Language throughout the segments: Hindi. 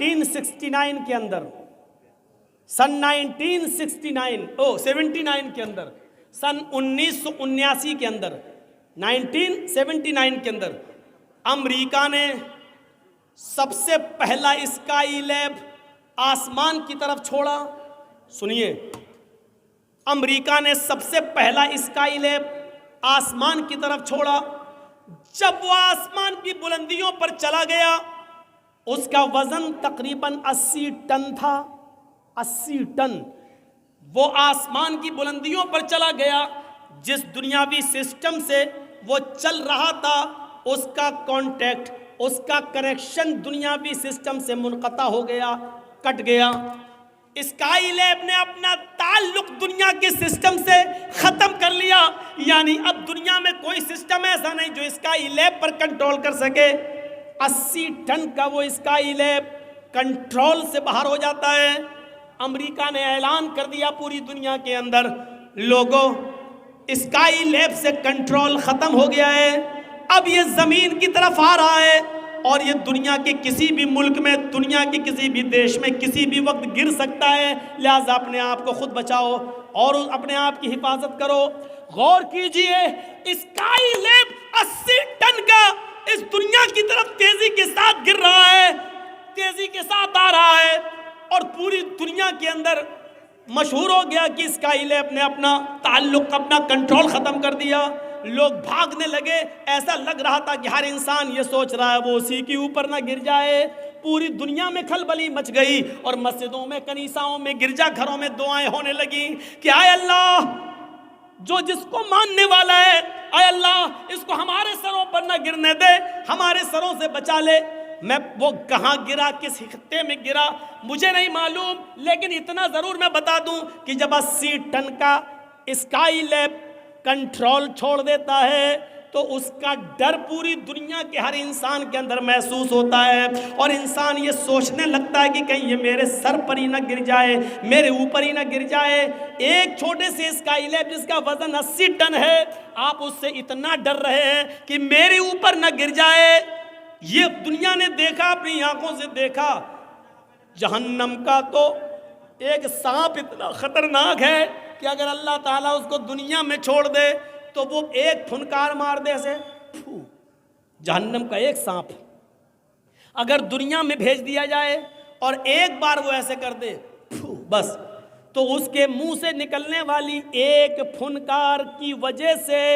1969 के अंदर, सन 79 के अंदर, सन 1979 के अंदर, 1979 के अंदर अमेरिका ने सबसे पहला स्काई लैब आसमान की तरफ छोड़ा। सुनिए, अमेरिका ने सबसे पहला स्काई लैब आसमान की तरफ छोड़ा। जब वो आसमान की बुलंदियों पर चला गया, उसका वजन तकरीबन 80 टन था। 80 टन वो आसमान की बुलंदियों पर चला गया। जिस दुनियावी सिस्टम से वो चल रहा था, उसका कांटेक्ट, उसका कनेक्शन दुनियावी सिस्टम से मुनक़ता हो गया, कट गया। स्काई लैब ने अपना ताल्लुक दुनिया के सिस्टम से ख़त्म कर लिया। यानी अब दुनिया में कोई सिस्टम ऐसा नहीं जो स्काई लैब पर कंट्रोल कर सके। 80 टन का वो स्काई लैब कंट्रोल से बाहर हो जाता है। अमेरिका ने ऐलान कर दिया पूरी दुनिया के अंदर, लोगों, स्काई लैब से कंट्रोल ख़त्म हो गया है, अब ये ज़मीन की तरफ आ रहा है और ये दुनिया के किसी भी मुल्क में, दुनिया के किसी भी देश में किसी भी वक्त गिर सकता है। लिहाजा अपने आप को खुद बचाओ और अपने आप की हिफाजत करो। गौर कीजिए, स्काई लैब 80 टन का इस दुनिया की तरफ तेजी के साथ गिर रहा है, तेजी के साथ आ रहा है और पूरी दुनिया के अंदर मशहूर हो गया कि स्काई लैब ने अपना ताल्लुक, अपना कंट्रोल ख़त्म कर दिया। लोग भागने लगे। ऐसा लग रहा था कि हर इंसान ये सोच रहा है वो उसी के ऊपर ना गिर जाए। पूरी दुनिया में खलबली मच गई और मस्जिदों में, कनीसाओं में, गिरजाघरों में दुआएं होने लगी कि आय अल्लाह, जो जिसको मानने वाला है, आय अल्लाह इसको हमारे सरों पर ना गिरने दे, हमारे सरों से बचा ले। मैं वो कहाँ गिरा, किस खित्ते में गिरा मुझे नहीं मालूम, लेकिन इतना ज़रूर मैं बता दूं कि जब 80 टन का स्काई लैब कंट्रोल छोड़ देता है तो उसका डर पूरी दुनिया के हर इंसान के अंदर महसूस होता है और इंसान ये सोचने लगता है कि कहीं ये मेरे सर पर ही ना गिर जाए, मेरे ऊपर ही ना गिर जाए। एक छोटे से स्काई लैब जिसका वजन 80 टन है, आप उससे इतना डर रहे हैं कि मेरे ऊपर ना गिर जाए। ये दुनिया ने देखा, अपनी आंखों से देखा। जहन्नम का तो एक सांप इतना खतरनाक है कि अगर अल्लाह ताला उसको दुनिया में छोड़ दे तो वो एक फुनकार मार दे ऐसे, जहन्नम का एक सांप अगर दुनिया में भेज दिया जाए और एक बार वो ऐसे कर दे बस, तो उसके मुंह से निकलने वाली एक फुनकार की वजह से,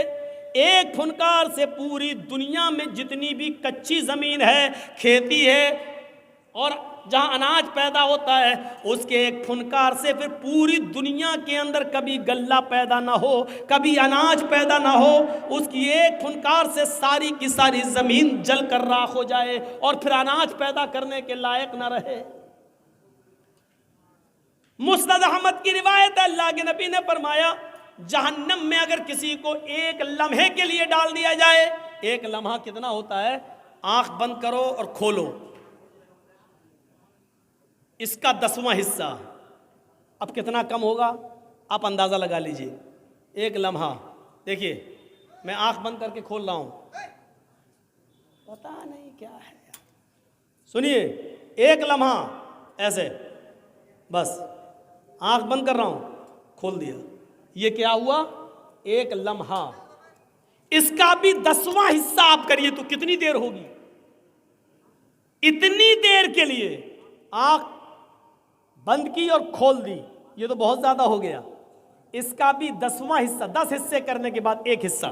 एक फुनकार से पूरी दुनिया में जितनी भी कच्ची ज़मीन है, खेती है और जहाँ अनाज पैदा होता है, उसके एक फुनकार से फिर पूरी दुनिया के अंदर कभी गल्ला पैदा ना हो, कभी अनाज पैदा ना हो, उसकी एक फुनकार से सारी की सारी ज़मीन जल कर राख हो जाए और फिर अनाज पैदा करने के लायक ना रहे। मुस्नद अहमद की रिवायत है, अल्लाह के नबी ने फरमाया, जहन्नम में अगर किसी को एक लम्हे के लिए डाल दिया जाए, एक लम्हा कितना होता है, आंख बंद करो और खोलो, इसका 10वां हिस्सा, अब कितना कम होगा आप अंदाज़ा लगा लीजिए। एक लम्हा, देखिए मैं आंख बंद करके खोल रहा हूं, पता नहीं क्या है, सुनिए, एक लम्हा ऐसे, बस आंख बंद कर रहा हूं, खोल दिया, ये क्या हुआ, एक लम्हा। इसका भी 10वां हिस्सा आप करिए तो कितनी देर होगी। इतनी देर के लिए आंख बंद की और खोल दी, ये तो बहुत ज्यादा हो गया। इसका भी 10वां हिस्सा, 10 हिस्से करने के बाद एक हिस्सा,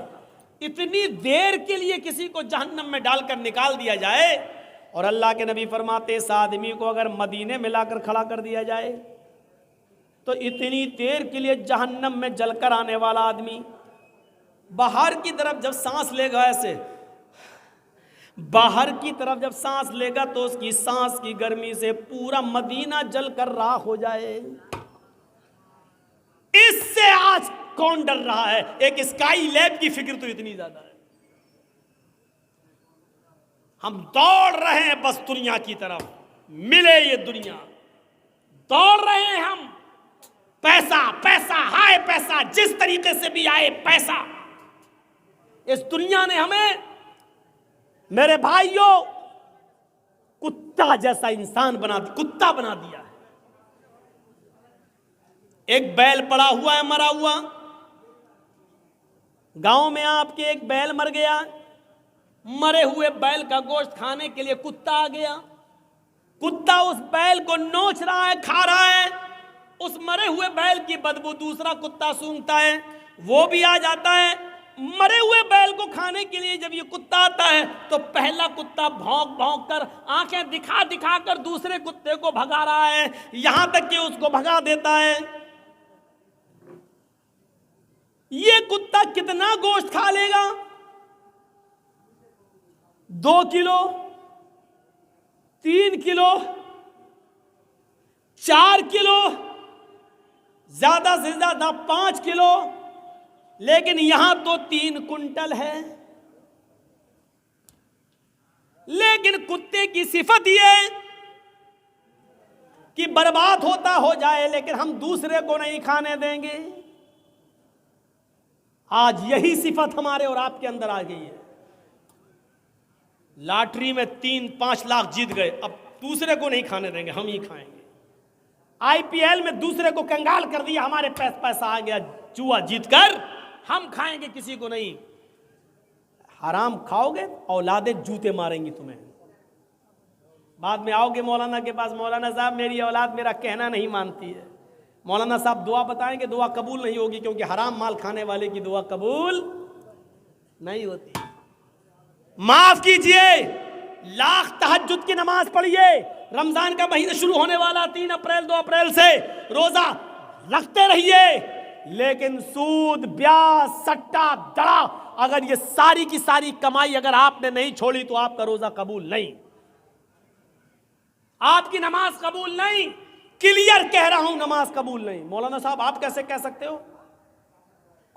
इतनी देर के लिए किसी को जहन्नम में डालकर निकाल दिया जाए। और अल्लाह के नबी फरमाते, इस आदमी को अगर मदीने में लाकर खड़ा कर दिया जाए तो इतनी देर के लिए जहन्नम में जलकर आने वाला आदमी बाहर की तरफ जब सांस लेगा, ऐसे बाहर की तरफ जब सांस लेगा तो उसकी सांस की गर्मी से पूरा मदीना जलकर राख हो जाए। इससे आज कौन डर रहा है? एक स्काई लैब की फिक्र तो इतनी ज्यादा है। हम दौड़ रहे हैं बस दुनिया की तरफ, मिले ये दुनिया, दौड़ रहे हैं हम, पैसा पैसा हाय पैसा, जिस तरीके से भी आए पैसा। इस दुनिया ने हमें, मेरे भाइयों, कुत्ता जैसा इंसान कुत्ता बना दिया है। एक बैल पड़ा हुआ है मरा हुआ, गांव में आपके एक बैल मर गया, मरे हुए बैल का गोश्त खाने के लिए कुत्ता आ गया। कुत्ता उस बैल को नोच रहा है, खा रहा है। उस मरे हुए बैल की बदबू दूसरा कुत्ता सूंघता है, वो भी आ जाता है। मरे हुए बैल को खाने के लिए जब ये कुत्ता आता है तो पहला कुत्ता भौंक भौंक कर, आंखें दिखा दिखा कर दूसरे कुत्ते को भगा रहा है, यहां तक कि उसको भगा देता है। ये कुत्ता कितना गोश्त खा लेगा? 2 किलो, 3 किलो, 4 किलो, ज्यादा से ज्यादा 5 किलो, लेकिन यहां तो 3 कुंटल है। लेकिन कुत्ते की सिफत यह कि बर्बाद होता हो जाए लेकिन हम दूसरे को नहीं खाने देंगे। आज यही सिफत हमारे और आपके अंदर आ गई है। लॉटरी में 3-5 लाख जीत गए, अब दूसरे को नहीं खाने देंगे, हम ही खाएंगे। आईपीएल में दूसरे को कंगाल कर दिया, हमारे पैसा आ गया, जुआ जीतकर हम खाएंगे, किसी को नहीं। हराम खाओगे औलादे जूते मारेंगी तुम्हें। बाद में आओगे मौलाना के पास, मौलाना साहब मेरी औलाद मेरा कहना नहीं मानती है। मौलाना साहब दुआ बताएंगे, दुआ कबूल नहीं होगी, क्योंकि हराम माल खाने वाले की दुआ कबूल नहीं होती। माफ कीजिए, लाख तहज्जुद की नमाज पढ़िए। रमजान का महीना शुरू होने वाला 3 अप्रैल 2 अप्रैल से रोजा रखते रहिए, लेकिन सूद, ब्याज, सट्टा, दड़ा, अगर ये सारी की सारी कमाई अगर आपने नहीं छोड़ी तो आपका रोजा कबूल नहीं, आपकी नमाज कबूल नहीं। क्लियर कह रहा हूं, नमाज कबूल नहीं। मौलाना साहब आप कैसे कह सकते हो?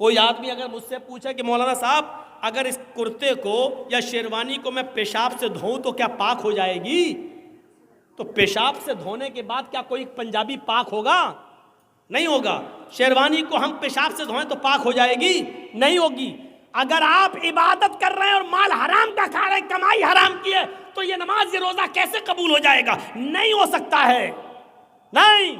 कोई आदमी अगर मुझसे पूछे कि मौलाना साहब अगर इस कुर्ते को या शेरवानी को मैं पेशाब से धोऊं तो क्या पाक हो जाएगी? तो पेशाब से धोने के बाद क्या कोई पंजाबी पाक होगा? नहीं होगा। शेरवानी को हम पेशाब से धोएं तो पाक हो जाएगी? नहीं होगी। अगर आप इबादत कर रहे हैं और माल हराम का खा रहे हैं, कमाई हराम की है, तो ये नमाज ये रोजा कैसे कबूल हो जाएगा? नहीं हो सकता है, नहीं।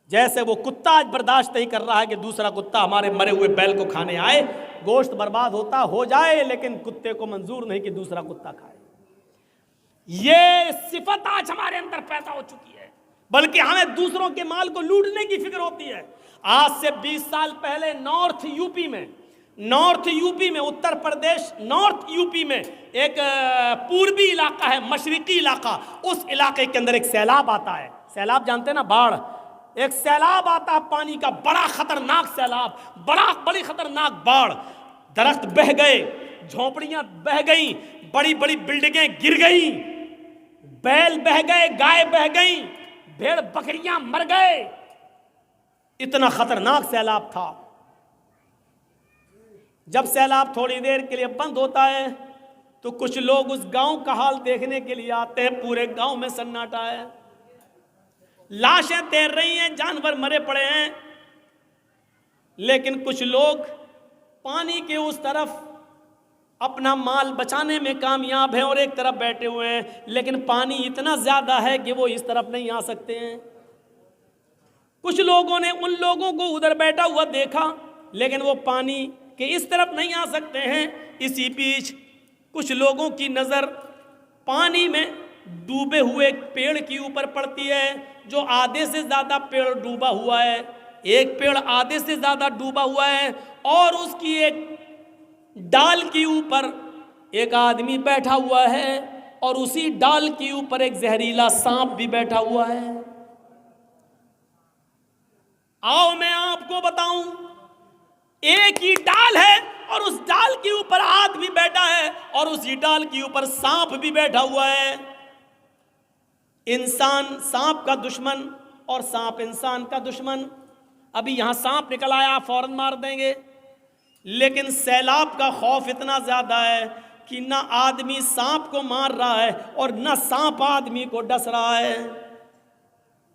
जैसे वो कुत्ता आज बर्दाश्त नहीं कर रहा है कि दूसरा कुत्ता हमारे मरे हुए बैल को खाने आए, गोश्त बर्बाद होता हो जाए, लेकिन कुत्ते को मंजूर नहीं कि दूसरा कुत्ता खाए। ये सिफत आज हमारे अंदर पैदा हो चुकी है, बल्कि हमें दूसरों के माल को लूटने की फिक्र होती है। आज से 20 साल पहले नॉर्थ यूपी में उत्तर प्रदेश नॉर्थ यूपी में एक पूर्वी इलाका है, मशरिकी इलाका, उस इलाके के अंदर एक सैलाब आता है। सैलाब जानते हैं ना, बाढ़। एक सैलाब आता है पानी का, बड़ा खतरनाक सैलाब, बड़ी खतरनाक बाढ़। दरख्त बह गए, झोपड़ियां बह गई, बड़ी बड़ी बिल्डिंगें गिर गई, बैल बह गए, गाय बह गई, भेड़ बकरियां मर गए। इतना खतरनाक सैलाब था। जब सैलाब थोड़ी देर के लिए बंद होता है तो कुछ लोग उस गांव का हाल देखने के लिए आते हैं। पूरे गांव में सन्नाटा है, लाशें तैर रही हैं, जानवर मरे पड़े हैं, लेकिन कुछ लोग पानी के उस तरफ अपना माल बचाने में कामयाब हैं और एक तरफ बैठे हुए हैं, लेकिन पानी इतना ज्यादा है कि वो इस तरफ नहीं आ सकते हैं। कुछ लोगों ने उन लोगों को उधर बैठा हुआ देखा, लेकिन वो पानी के इस तरफ नहीं आ सकते हैं। इसी बीच कुछ लोगों की नज़र पानी में डूबे हुए एक पेड़ के ऊपर पड़ती है, जो आधे से ज़्यादा पेड़ डूबा हुआ है। एक पेड़ आधे से ज़्यादा डूबा हुआ है और उसकी एक डाल के ऊपर एक आदमी बैठा हुआ है और उसी डाल के ऊपर एक जहरीला सांप भी बैठा हुआ है। आओ मैं आपको बताऊं, एक ही डाल है और उस डाल के ऊपर आदमी बैठा है और उसी डाल के ऊपर सांप भी बैठा हुआ है। इंसान सांप का दुश्मन और सांप इंसान का दुश्मन। अभी यहां सांप निकल आया, फौरन मार देंगे, लेकिन सैलाब का खौफ इतना ज्यादा है कि ना आदमी सांप को मार रहा है और ना सांप आदमी को डस रहा है।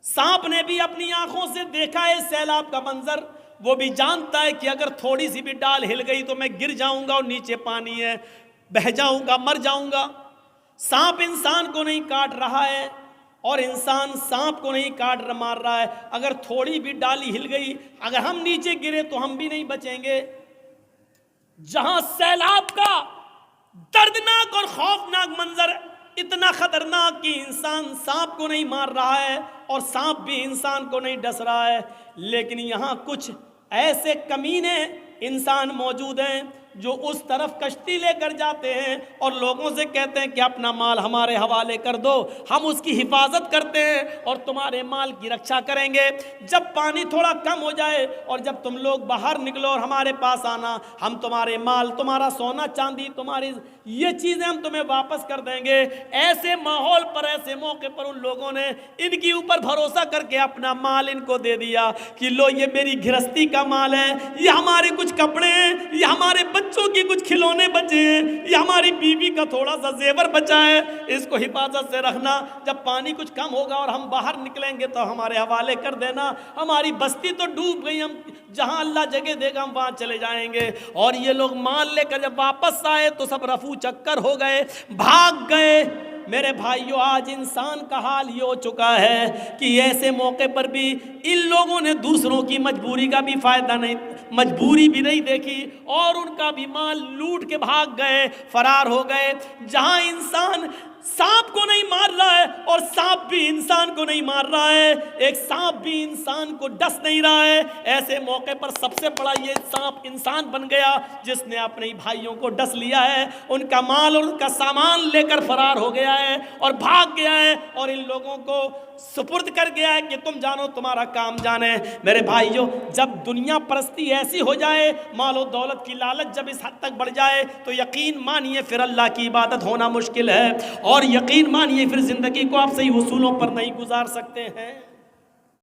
सांप ने भी अपनी आंखों से देखा है सैलाब का मंजर, वो भी जानता है कि अगर थोड़ी सी भी डाल हिल गई तो मैं गिर जाऊंगा और नीचे पानी है, बह जाऊंगा, मर जाऊंगा। सांप इंसान को नहीं काट रहा है और इंसान सांप को नहीं मार रहा है। अगर थोड़ी भी डाली हिल गई, अगर हम नीचे गिरे तो हम भी नहीं बचेंगे। जहां सैलाब का दर्दनाक और खौफनाक मंजर इतना खतरनाक कि इंसान सांप को नहीं मार रहा है और सांप भी इंसान को नहीं डस रहा है, लेकिन यहां कुछ ऐसे कमीने इंसान मौजूद हैं जो उस तरफ कश्ती लेकर जाते हैं और लोगों से कहते हैं कि अपना माल हमारे हवाले कर दो, हम उसकी हिफाजत करते हैं और तुम्हारे माल की रक्षा करेंगे। जब पानी थोड़ा कम हो जाए और जब तुम लोग बाहर निकलो और हमारे पास आना, हम तुम्हारे माल, तुम्हारा सोना चांदी, तुम्हारी ये चीज़ें हम तुम्हें वापस कर देंगे। ऐसे माहौल पर, ऐसे मौके पर उन लोगों ने इनके ऊपर भरोसा करके अपना माल इनको दे दिया कि लो, ये मेरी गृहस्थी का माल है, ये हमारे कुछ कपड़े हैं, ये हमारे बच्चों के कुछ खिलौने बचे हैं, ये हमारी बीवी का थोड़ा सा जेवर बचा है, इसको हिफाजत से रखना। जब पानी कुछ कम होगा और हम बाहर निकलेंगे तो हमारे हवाले कर देना। हमारी बस्ती तो डूब गई, हम जहां अल्लाह जगह देगा हम वहां चले जाएंगे। और ये लोग माल लेकर जब वापस आए तो सब रफू चक्कर हो गए, भाग गए। मेरे भाइयों, आज इंसान का हाल ये हो चुका है कि ऐसे मौके पर भी इन लोगों ने दूसरों की मजबूरी का भी फायदा नहीं, मजबूरी भी नहीं देखी और उनका भी माल लूट के भाग गए, फरार हो गए। जहां इंसान सांप को नहीं मार रहा है और सांप भी इंसान को नहीं मार रहा है, एक सांप भी इंसान को डस नहीं रहा है, ऐसे मौके पर सबसे बड़ा ये सांप इंसान बन गया जिसने अपने भाइयों को डस लिया है, उनका माल और उनका सामान लेकर फरार हो गया है और भाग गया है और इन लोगों को सुपुर्द कर गया है कि तुम जानो, तुम्हारा काम जाने। मेरे भाइयों, जब दुनिया परस्ती ऐसी हो जाए, मालो दौलत की लालच जब इस हद तक बढ़ जाए, तो यकीन मानिए फिर अल्लाह की इबादत होना मुश्किल है और यकीन मानिए फिर जिंदगी को आप सही उसूलों पर नहीं गुजार सकते हैं।